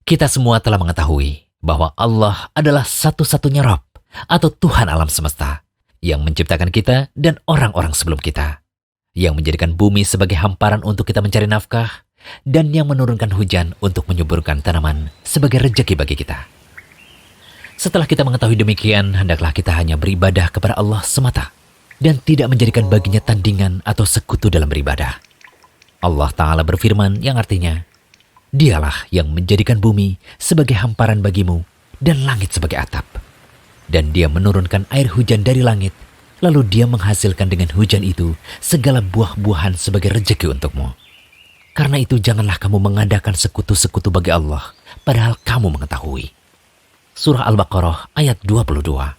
Kita semua telah mengetahui bahwa Allah adalah satu-satunya Rabb atau Tuhan alam semesta yang menciptakan kita dan orang-orang sebelum kita, yang menjadikan bumi sebagai hamparan untuk kita mencari nafkah, dan yang menurunkan hujan untuk menyuburkan tanaman sebagai rejeki bagi kita. Setelah kita mengetahui demikian, hendaklah kita hanya beribadah kepada Allah semata dan tidak menjadikan baginya tandingan atau sekutu dalam beribadah. Allah Ta'ala berfirman yang artinya, Dialah yang menjadikan bumi sebagai hamparan bagimu dan langit sebagai atap. Dan Dia menurunkan air hujan dari langit, lalu Dia menghasilkan dengan hujan itu segala buah-buahan sebagai rejeki untukmu. Karena itu janganlah kamu mengadakan sekutu-sekutu bagi Allah, padahal kamu mengetahui. Surah Al-Baqarah ayat 22.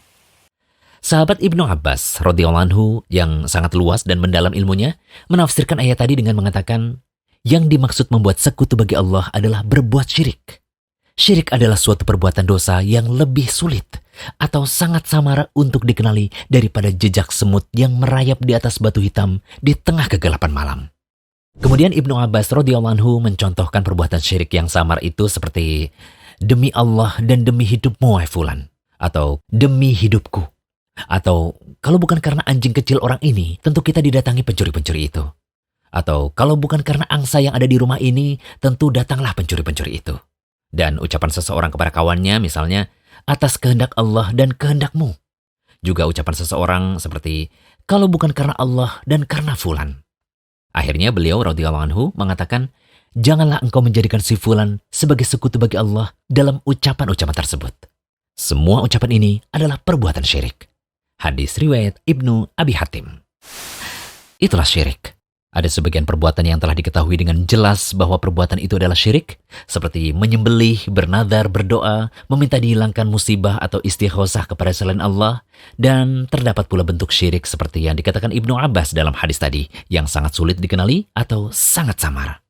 Sahabat Ibnu Abbas radhiyallahu anhu yang sangat luas dan mendalam ilmunya menafsirkan ayat tadi dengan mengatakan, yang dimaksud membuat sekutu bagi Allah adalah berbuat syirik. Syirik adalah suatu perbuatan dosa yang lebih sulit atau sangat samar untuk dikenali daripada jejak semut yang merayap di atas batu hitam di tengah kegelapan malam. Kemudian Ibnu Abbas radhiyallahu anhu mencontohkan perbuatan syirik yang samar itu seperti demi Allah dan demi hidupmu wahai fulan, atau demi hidupku, atau kalau bukan karena anjing kecil orang ini, tentu kita didatangi pencuri-pencuri itu. Atau kalau bukan karena angsa yang ada di rumah ini, tentu datanglah pencuri-pencuri itu. Dan ucapan seseorang kepada kawannya misalnya, atas kehendak Allah dan kehendakmu. Juga ucapan seseorang seperti, kalau bukan karena Allah dan karena fulan. Akhirnya beliau radhiyallahu anhu mengatakan, janganlah engkau menjadikan si fulan sebagai sekutu bagi Allah dalam ucapan-ucapan tersebut. Semua ucapan ini adalah perbuatan syirik. Hadis riwayat Ibnu Abi Hatim. Itulah syirik. Ada sebagian perbuatan yang telah diketahui dengan jelas bahwa perbuatan itu adalah syirik, seperti menyembelih, bernadar, berdoa, meminta dihilangkan musibah atau istighosah kepada selain Allah, dan terdapat pula bentuk syirik seperti yang dikatakan Ibnu Abbas dalam hadis tadi, yang sangat sulit dikenali atau sangat samar.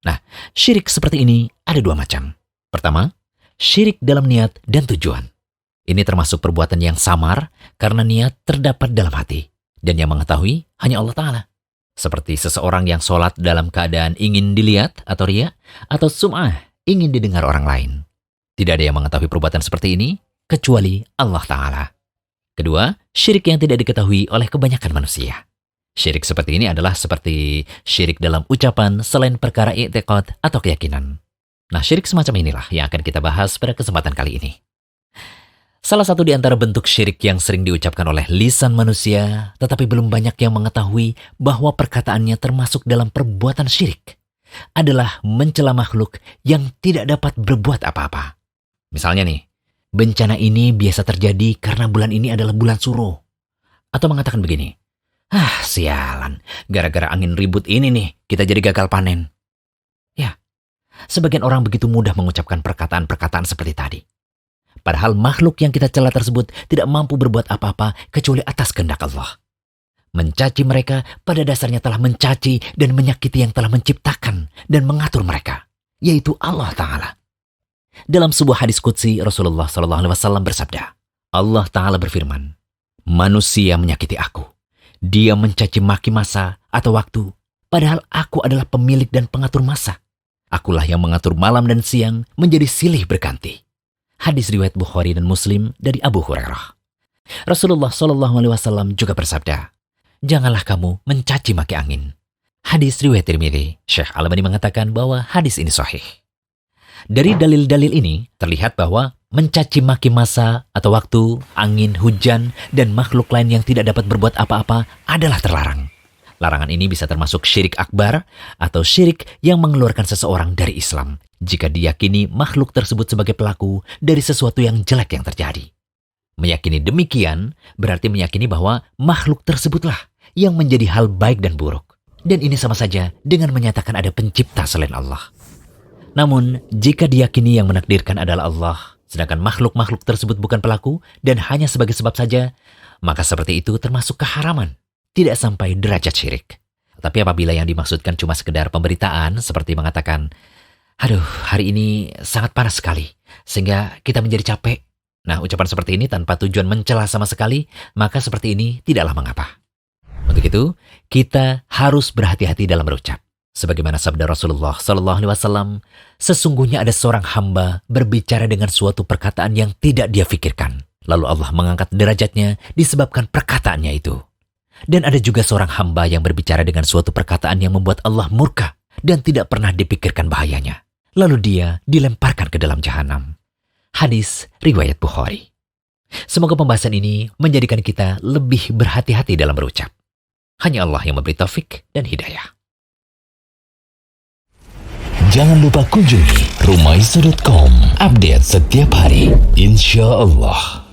Nah, syirik seperti ini ada dua macam. Pertama, syirik dalam niat dan tujuan. Ini termasuk perbuatan yang samar karena niat terdapat dalam hati, dan yang mengetahui hanya Allah Ta'ala. Seperti seseorang yang sholat dalam keadaan ingin dilihat atau riya, atau sum'ah, ingin didengar orang lain. Tidak ada yang mengetahui perbuatan seperti ini, kecuali Allah Ta'ala. Kedua, syirik yang tidak diketahui oleh kebanyakan manusia. Syirik seperti ini adalah seperti syirik dalam ucapan selain perkara i'tiqad atau keyakinan. Nah, syirik semacam inilah yang akan kita bahas pada kesempatan kali ini. Salah satu di antara bentuk syirik yang sering diucapkan oleh lisan manusia, tetapi belum banyak yang mengetahui bahwa perkataannya termasuk dalam perbuatan syirik, adalah mencela makhluk yang tidak dapat berbuat apa-apa. Misalnya nih, bencana ini biasa terjadi karena bulan ini adalah bulan suruh. Atau mengatakan begini, sialan, gara-gara angin ribut ini nih, kita jadi gagal panen. Ya, sebagian orang begitu mudah mengucapkan perkataan-perkataan seperti tadi. Padahal makhluk yang kita cela tersebut tidak mampu berbuat apa-apa kecuali atas kehendak Allah. Mencaci mereka pada dasarnya telah mencaci dan menyakiti yang telah menciptakan dan mengatur mereka, yaitu Allah Ta'ala. Dalam sebuah hadis qudsi, Rasulullah SAW bersabda, Allah Ta'ala berfirman, manusia menyakiti aku. Dia mencaci maki masa atau waktu, padahal aku adalah pemilik dan pengatur masa. Akulah yang mengatur malam dan siang menjadi silih berganti. Hadis riwayat Bukhari dan Muslim dari Abu Hurairah. Rasulullah SAW juga bersabda, janganlah kamu mencaci maki angin. Hadis riwayat Tirmidzi. Syekh Al-Albani mengatakan bahwa hadis ini sahih. Dari dalil-dalil ini terlihat bahwa mencaci maki masa atau waktu, angin, hujan, dan makhluk lain yang tidak dapat berbuat apa-apa adalah terlarang. Larangan ini bisa termasuk syirik akbar atau syirik yang mengeluarkan seseorang dari Islam jika diyakini makhluk tersebut sebagai pelaku dari sesuatu yang jelek yang terjadi. Meyakini demikian berarti meyakini bahwa makhluk tersebutlah yang menjadi hal baik dan buruk. Dan ini sama saja dengan menyatakan ada pencipta selain Allah. Namun, jika diyakini yang menakdirkan adalah Allah, sedangkan makhluk-makhluk tersebut bukan pelaku dan hanya sebagai sebab saja, maka seperti itu termasuk keharaman, tidak sampai derajat syirik. Tapi apabila yang dimaksudkan cuma sekedar pemberitaan, seperti mengatakan, aduh, hari ini sangat panas sekali, sehingga kita menjadi capek. Nah, ucapan seperti ini tanpa tujuan mencela sama sekali, maka seperti ini tidaklah mengapa. Untuk itu, kita harus berhati-hati dalam berucap. Sebagaimana sabda Rasulullah Sallallahu Alaihi Wasallam, sesungguhnya ada seorang hamba berbicara dengan suatu perkataan yang tidak dia fikirkan. Lalu Allah mengangkat derajatnya disebabkan perkataannya itu. Dan ada juga seorang hamba yang berbicara dengan suatu perkataan yang membuat Allah murka dan tidak pernah dipikirkan bahayanya. Lalu dia dilemparkan ke dalam jahanam. Hadis riwayat Bukhari. Semoga pembahasan ini menjadikan kita lebih berhati-hati dalam berucap. Hanya Allah yang memberi taufik dan hidayah. Jangan lupa kunjungi rumaisa.com. Update setiap hari, insya Allah.